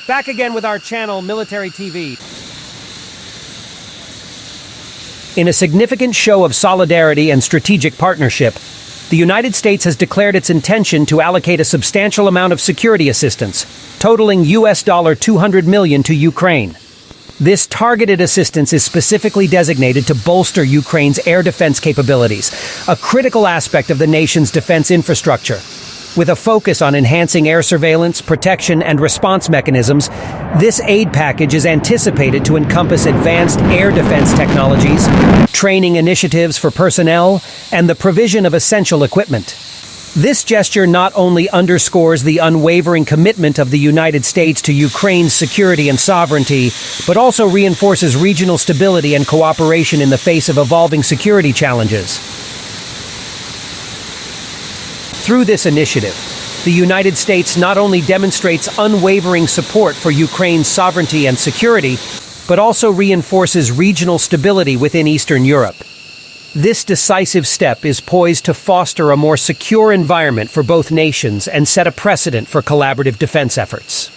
Back again with our channel, Military TV. In a significant show of solidarity and strategic partnership, the United States has declared its intention to allocate a substantial amount of security assistance, totaling $200 million to Ukraine. This targeted assistance is specifically designated to bolster Ukraine's air defense capabilities, a critical aspect of the nation's defense infrastructure. With a focus on enhancing air surveillance, protection, and response mechanisms, this aid package is anticipated to encompass advanced air defense technologies, training initiatives for personnel, and the provision of essential equipment. This gesture not only underscores the unwavering commitment of the United States to Ukraine's security and sovereignty, but also reinforces regional stability and cooperation in the face of evolving security challenges. Through this initiative, the United States not only demonstrates unwavering support for Ukraine's sovereignty and security, but also reinforces regional stability within Eastern Europe. This decisive step is poised to foster a more secure environment for both nations and set a precedent for collaborative defense efforts.